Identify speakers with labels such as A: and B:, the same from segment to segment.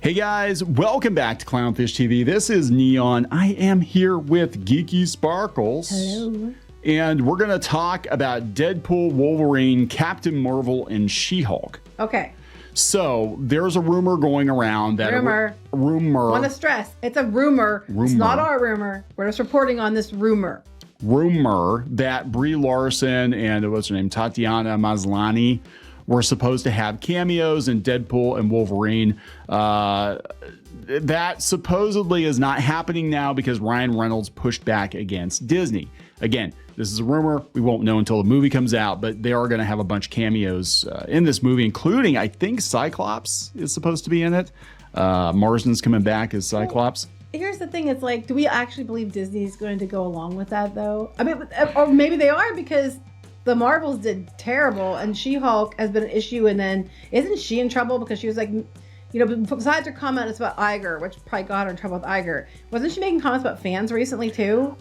A: Hey guys, welcome back to Clownfish TV. This is Kneon. I am here with Geeky Sparkles.
B: Hello.
A: And we're going to talk about Deadpool, Wolverine, Captain Marvel, and She-Hulk.
B: Okay.
A: So there's a rumor going around that
B: Rumor.
A: Rumor.
B: Want to stress, it's a rumor. It's not our rumor. We're just reporting on this rumor.
A: Rumor that Brie Larson and what's her name, Tatiana Maslany, were supposed to have cameos in Deadpool and Wolverine. That supposedly is not happening now because Ryan Reynolds pushed back against Disney. Again, this is a rumor. We won't know until the movie comes out, but they are going to have a bunch of cameos in this movie, including, I think, Cyclops is supposed to be in it. Marsden's coming back as Cyclops.
B: Here's the thing. It's like, do we actually believe Disney's going to go along with that, though? I mean, or maybe they are because the Marvels did terrible, and She-Hulk has been an issue, and then isn't she in trouble because she was like, you know, besides her comment about Iger, which probably got her in trouble with Iger, wasn't she making comments about fans recently too?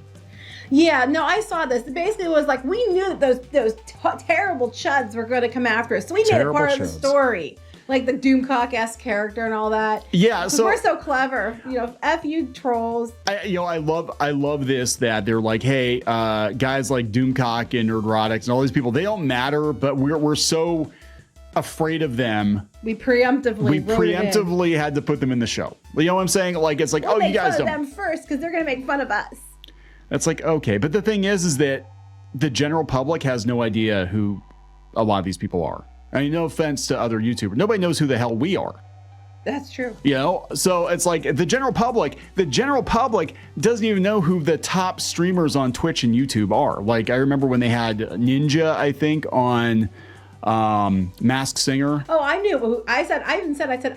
B: Yeah, no, I saw this. Basically, it was like we knew that those terrible chuds were going to come after us, so we made it part of the story, like the Doomcock-esque character and all that.
A: Yeah, so
B: we're so clever, you know. F you trolls.
A: I love this that they're like, hey, guys like Doomcock and Nerdrotics and all these people, they don't matter, but we're so afraid of them.
B: We preemptively
A: had to put them in the show. You know what I'm saying? Like it's like,
B: we'll
A: you guys
B: don't.
A: Them
B: first because they're going to make fun of us.
A: That's like, okay, but the thing is that the general public has no idea who a lot of these people are. I mean, no offense to other YouTubers. Nobody knows who the hell we are.
B: That's true.
A: You know, so it's like the general public doesn't even know who the top streamers on Twitch and YouTube are. Like I remember when they had Ninja, I think, on Masked Singer.
B: Oh, I knew. I said I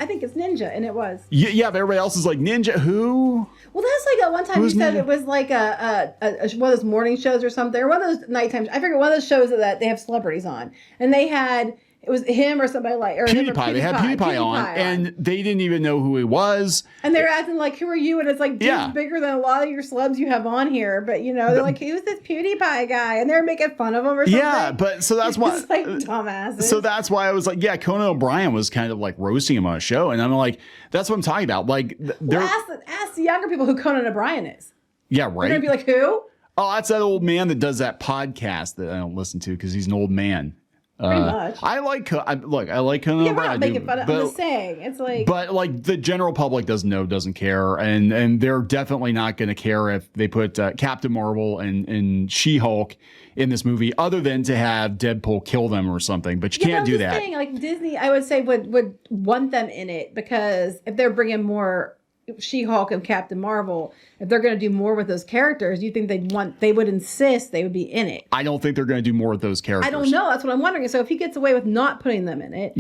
B: think it's Ninja, and it was.
A: Yeah, but everybody else is like, Ninja who?
B: Well, that's like one time you said Ninja? It was like a one of those morning shows or something, or one of those nighttime. I forget, one of those shows that they have celebrities on, and they had. It was him or somebody like or
A: PewDiePie. They had PewDiePie on, and they didn't even know who he was.
B: And they're acting like, "Who are you?" And it's like, dude's bigger than a lot of your celebs you have on here. But you know, they're like, "Who's this PewDiePie guy?" And they're making fun of him or something.
A: Yeah, but so that's why.
B: It's like dumbasses.
A: So that's why I was like, yeah, Conan O'Brien was kind of like roasting him on a show, and I'm like, that's what I'm talking about. Like,
B: ask the younger people who Conan O'Brien is.
A: Yeah, right.
B: They're gonna be like, who?
A: Oh, that's that old man that does that podcast that I don't listen to because he's an old man.
B: Pretty much.
A: I like Conan O'Brien.
B: We're not making fun of him. I'm just saying. It's like.
A: But like the general public doesn't care. And they're definitely not going to care if they put Captain Marvel and She-Hulk in this movie other than to have Deadpool kill them or something. But you can't do that.
B: Saying, like Disney, I would say would want them in it because if they're bringing more She-Hulk and Captain Marvel, if they're going to do more with those characters, you think they would insist they would be in it?
A: I don't think they're going to do more with those characters.
B: I don't know. That's what I'm wondering. So if he gets away with not putting them in it,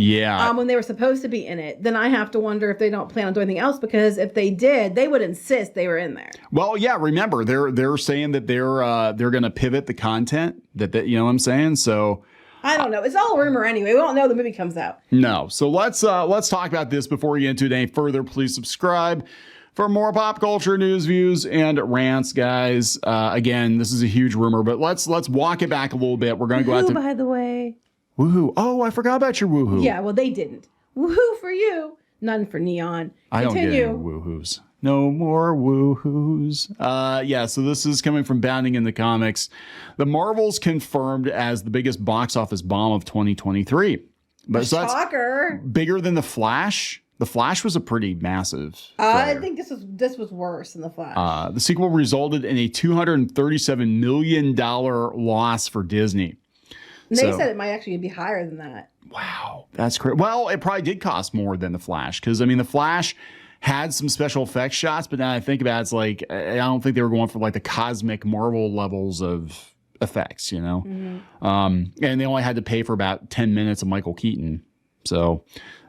B: when they were supposed to be in it, then I have to wonder if they don't plan on doing anything else, because if they did, they would insist they were in there.
A: Well, yeah. Remember, they're saying that they're going to pivot the content. That you know what I'm saying? So.
B: I don't know. It's all a rumor anyway. We won't know the movie comes out.
A: No. So let's talk about this before we get into it any further. Please subscribe for more pop culture news, views, and rants, guys. Again, this is a huge rumor, but let's walk it back a little bit. We're going to go out to...
B: by the way.
A: Woohoo. Oh, I forgot about your woohoo.
B: Yeah, well, they didn't. Woohoo for you. None for Kneon.
A: I don't get any woohoos. No more woohoos. Yeah, so this is coming from Bounding in the Comics. The Marvels confirmed as the biggest box office bomb of 2023. But so that's bigger than The Flash. The Flash was a pretty massive
B: I think this was worse than The Flash.
A: The sequel resulted in a $237 million loss for Disney.
B: And they said it might actually be higher than that.
A: Wow, that's crazy. Well, it probably did cost more than The Flash, because I mean, The Flash had some special effects shots, but now I think about it, it's like I don't think they were going for like the cosmic Marvel levels of effects, you know. And they only had to pay for about 10 minutes of Michael Keaton, so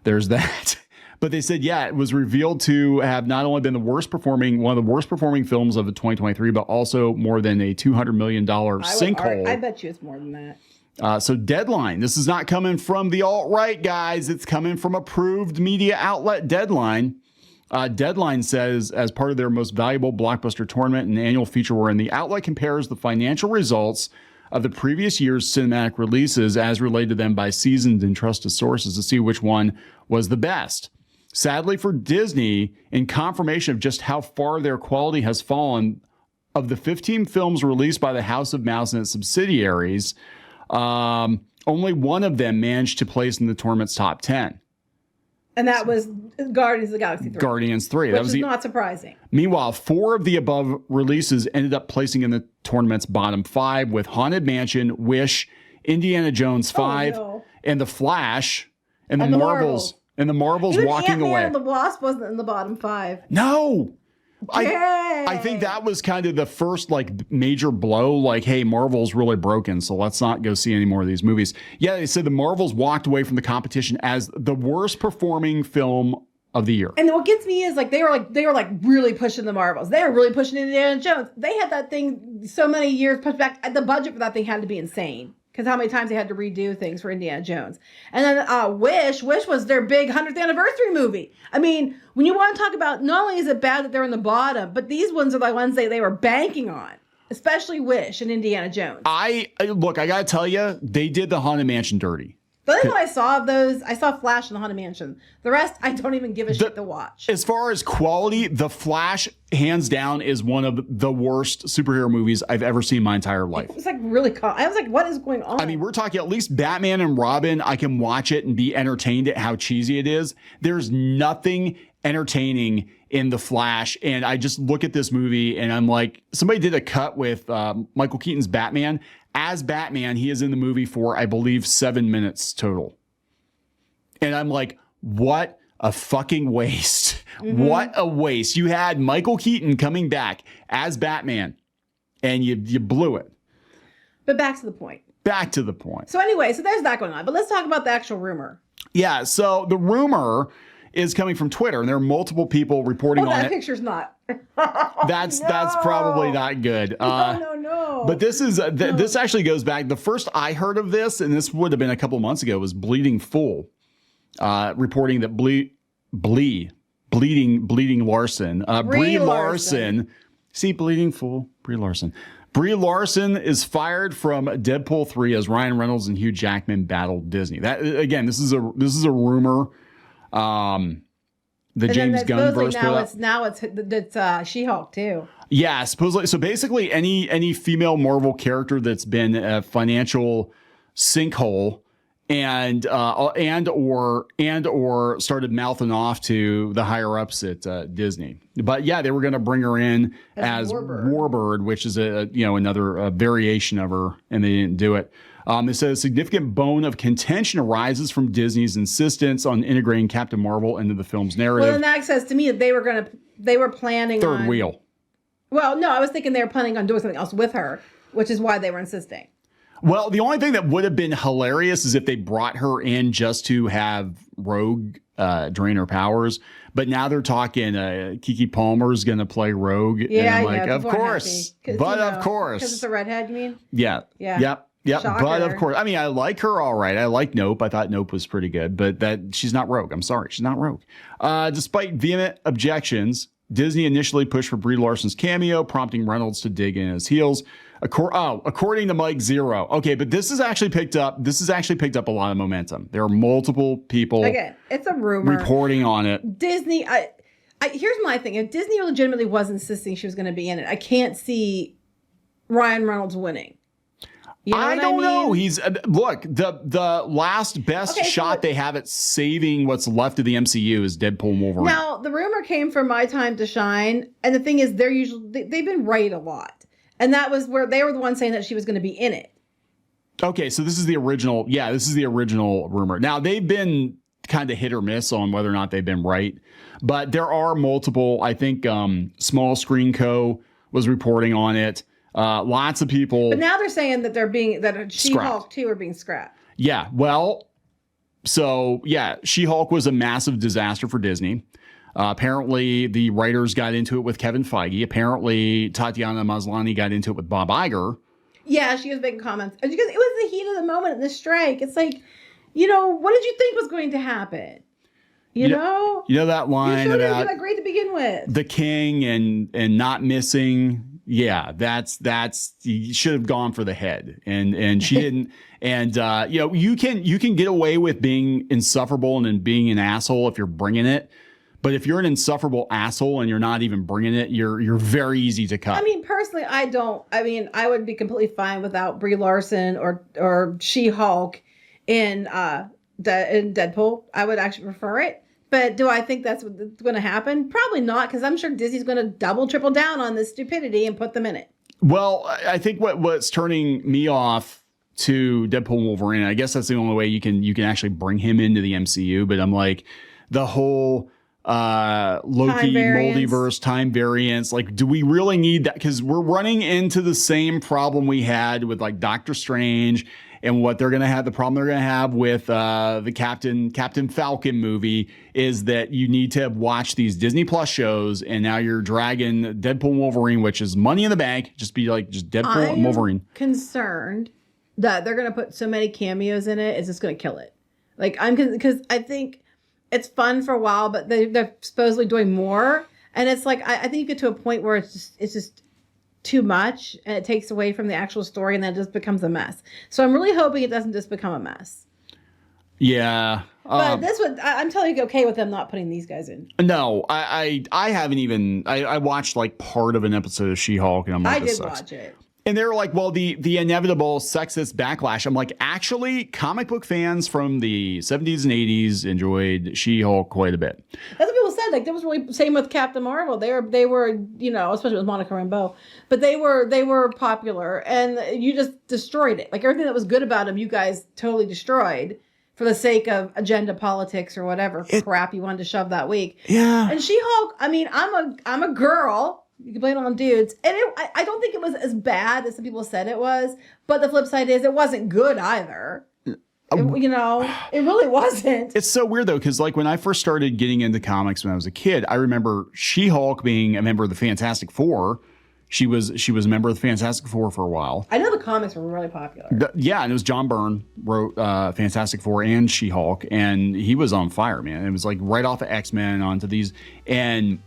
A: there's that. But they said, yeah, it was revealed to have not only been one of the worst performing films of 2023, but also more than a $200 million sinkhole.
B: I bet you it's more than that.
A: So Deadline, this is not coming from the alt-right guys. It's coming from approved media outlet Deadline. Deadline says, as part of their most valuable blockbuster tournament and annual feature wherein the outlet compares the financial results of the previous year's cinematic releases as related to them by seasoned and trusted sources to see which one was the best. Sadly for Disney, in confirmation of just how far their quality has fallen, of the 15 films released by the House of Mouse and its subsidiaries, only one of them managed to place in the tournament's top 10.
B: And that was Guardians of the Galaxy 3.
A: Guardians 3.
B: Which is not surprising.
A: Meanwhile, 4 of the above releases ended up placing in the tournament's bottom 5, with Haunted Mansion, Wish, Indiana Jones 5, and The Flash, and the Marvels. And the Marvels walking
B: Ant-Man
A: away.
B: and the Wasp wasn't in the bottom 5.
A: No! I think that was kind of the first major blow. Like, hey, Marvel's really broken, so let's not go see any more of these movies. Yeah, they said the Marvels walked away from the competition as the worst performing film of the year.
B: And what gets me is they were really pushing the Marvels. They were really pushing Indiana Jones. They had that thing so many years pushed back. The budget for that thing had to be insane. Because how many times they had to redo things for Indiana Jones. And then Wish was their big 100th anniversary movie. I mean, when you want to talk about, not only is it bad that they're in the bottom, but these ones are the ones they were banking on. Especially Wish and Indiana Jones.
A: Look, I got to tell you, they did the Haunted Mansion dirty.
B: The only one I saw of those, I saw Flash and the Haunted Mansion. The rest, I don't even give a shit to watch.
A: As far as quality, The Flash, hands down, is one of the worst superhero movies I've ever seen in my entire life.
B: It was really I was like, what is going on?
A: I mean, we're talking at least Batman and Robin. I can watch it and be entertained at how cheesy it is. There's nothing entertaining in The Flash. And I just look at this movie and I'm like, somebody did a cut with Michael Keaton's Batman. As Batman, he is in the movie for, I believe, 7 minutes total. And I'm like, what a fucking waste. Mm-hmm. What a waste. You had Michael Keaton coming back as Batman, and you blew it.
B: But back to the point.
A: Back to the point.
B: So anyway, so there's that going on. But let's talk about the actual rumor.
A: Yeah, so the rumor is coming from Twitter, and there are multiple people reporting on it.
B: That picture's not.
A: That's probably not good.
B: No.
A: But this is this actually goes back. The first I heard of this, and this would have been a couple of months ago, was Bleeding Fool reporting that Bleeding Larson, Brie Larson. See, Bleeding Fool, Brie Larson. Brie Larson is fired from Deadpool 3 as Ryan Reynolds and Hugh Jackman battle Disney. That again, this is a rumor. The James Gunn verse.
B: Now it's She-Hulk too.
A: Yeah, supposedly. So basically, any female Marvel character that's been a financial sinkhole and or started mouthing off to the higher ups at Disney. But yeah, they were going to bring her in as Warbird, which is another variation of her, and they didn't do it. It says a significant bone of contention arises from Disney's insistence on integrating Captain Marvel into the film's narrative.
B: Well, and that says to me that they were planning
A: third wheel.
B: Well, no, I was thinking they were planning on doing something else with her, which is why they were insisting.
A: Well, the only thing that would have been hilarious is if they brought her in just to have Rogue drain her powers. But now they're talking Keke Palmer's going to play Rogue.
B: Yeah,
A: and I'm like, of course. But of course.
B: Because it's a redhead, you mean?
A: Yeah. Yep.
B: Shocker.
A: But of course, I mean, I like her all right. I like Nope. I thought Nope was pretty good, but she's not Rogue. I'm sorry. She's not Rogue. Despite vehement objections, Disney initially pushed for Brie Larson's cameo, prompting Reynolds to dig in his heels. According to Mike Zero. Okay, but this has actually picked up a lot of momentum. There are multiple people
B: again, it's a rumor
A: reporting on it.
B: Disney, here's my thing. If Disney legitimately was insisting she was going to be in it, I can't see Ryan Reynolds winning. You know
A: I don't know. He's look, the last best shot they have at saving what's left of the MCU is Deadpool Wolverine.
B: Now, the rumor came from My Time to Shine, and the thing is they've been right a lot. And that was where they were the ones saying that she was going to be in it.
A: Okay, so this is the original. Yeah, this is the original rumor. Now, they've been kind of hit or miss on whether or not they've been right. But there are multiple. I think Small Screen Co. was reporting on it. Lots of people.
B: But now they're saying that She-Hulk too are being scrapped.
A: Yeah. Well, so yeah, She-Hulk was a massive disaster for Disney. Apparently, the writers got into it with Kevin Feige. Apparently, Tatiana Maslany got into it with Bob Iger.
B: Yeah, she was making comments. Because it was the heat of the moment in the strike. It's like, what did you think was going to happen? You know? You
A: know that line about
B: that great to begin with.
A: The king and not missing. Yeah, that's you should have gone for the head. And she didn't. And you can get away with being insufferable and being an asshole if you're bringing it. But if you're an insufferable asshole and you're not even bringing it, you're very easy to cut.
B: I mean, personally, I would be completely fine without Brie Larson or She-Hulk in Deadpool. I would actually prefer it. But do I think that's what's going to happen? Probably not, because I'm sure Disney's going to double, triple down on this stupidity and put them in it.
A: Well, I think what's turning me off to Deadpool Wolverine, I guess that's the only way you can actually bring him into the MCU. But I'm like, the whole Loki multiverse time variance, like, do we really need that? Because we're running into the same problem we had with like Doctor Strange, and what they're going to have, the problem they're going to have with the Captain Falcon movie is that you need to have watched these Disney Plus shows, and now you're dragging Deadpool Wolverine, which is money in the bank. Just Deadpool and Wolverine.
B: I'm concerned that they're going to put so many cameos in it, it's just going to kill it. Like, because I think it's fun for a while, but they're supposedly doing more, and it's like I think you get to a point where it's just too much, and it takes away from the actual story, and then it just becomes a mess. So I'm really hoping it doesn't just become a mess.
A: Yeah.
B: But I'm totally okay with them not putting these guys in.
A: No, I haven't even, I watched like part of an episode of She-Hulk, and I'm like,
B: I did watch it.
A: And they were like, well, the inevitable sexist backlash. I'm like, actually, comic book fans from the 70s and 80s enjoyed She-Hulk quite a bit.
B: That's what people said. Like, that was really same with Captain Marvel. They were, you know, especially with Monica Rambeau, but they were popular, and you just destroyed it. Like, everything that was good about them, you guys totally destroyed for the sake of agenda politics or whatever crap you wanted to shove that week.
A: Yeah.
B: And She-Hulk, I mean, I'm a girl. You can blame it on dudes. And I don't think it was as bad as some people said it was. But the flip side is it wasn't good either. It really wasn't.
A: It's so weird, though, because like when I first started getting into comics when I was a kid, I remember She-Hulk being a member of the Fantastic Four. She was a member of the Fantastic Four for a while.
B: I know the comics were really popular.
A: And it was John Byrne wrote Fantastic Four and She-Hulk, and he was on fire, man. It was like right off of X-Men onto these, and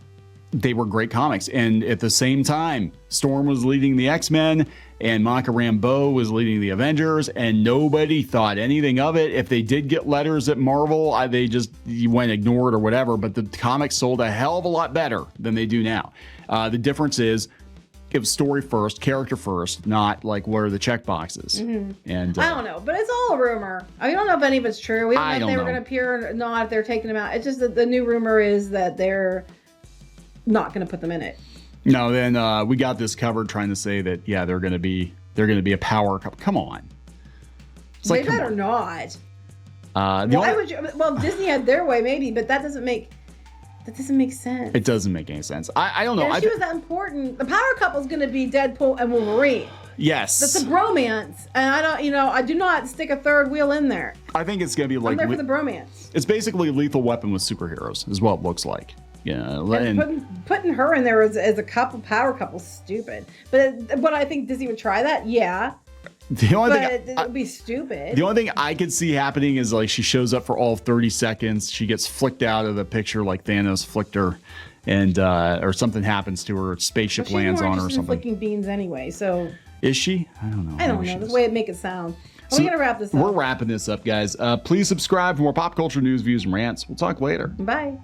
A: they were great comics. And at the same time, Storm was leading the X-Men and Monica Rambeau was leading the Avengers, and nobody thought anything of it. If they did get letters at Marvel, you went ignored or whatever, but the comics sold a hell of a lot better than they do now. The difference is it was story first, character first, not like what are the check boxes. Mm-hmm. And
B: I don't know, but it's all a rumor. I don't know if any of it's true. We don't know if they were going to appear or not, if they're taking them out. It's just that the new rumor is that they're not going to put them in it.
A: No, then we got this covered trying to say that they're going to be a power couple. Come on,
B: They better not. Disney had their way maybe, but that doesn't make sense.
A: It doesn't make any sense. I don't know.
B: If she was that important, the power couple is going to be Deadpool and Wolverine.
A: Yes,
B: that's a bromance, and I do not stick a third wheel in there.
A: I think it's going to be like
B: I'm there for the bromance.
A: It's basically Lethal Weapon with superheroes, is what it looks like. Yeah,
B: and putting her in there as a power couple, stupid. But I think Disney would try that. Yeah. It would be stupid.
A: The only thing I could see happening is like she shows up for all 30 seconds, she gets flicked out of the picture like Thanos flicked her, and or something happens to her, spaceship lands on her or something.
B: Flicking beans anyway, so.
A: Is she? I don't know.
B: I don't know. The way it make it sound. Are we gonna wrap this up?
A: We're wrapping this up, guys. Please subscribe for more pop culture news, views, and rants. We'll talk later.
B: Bye.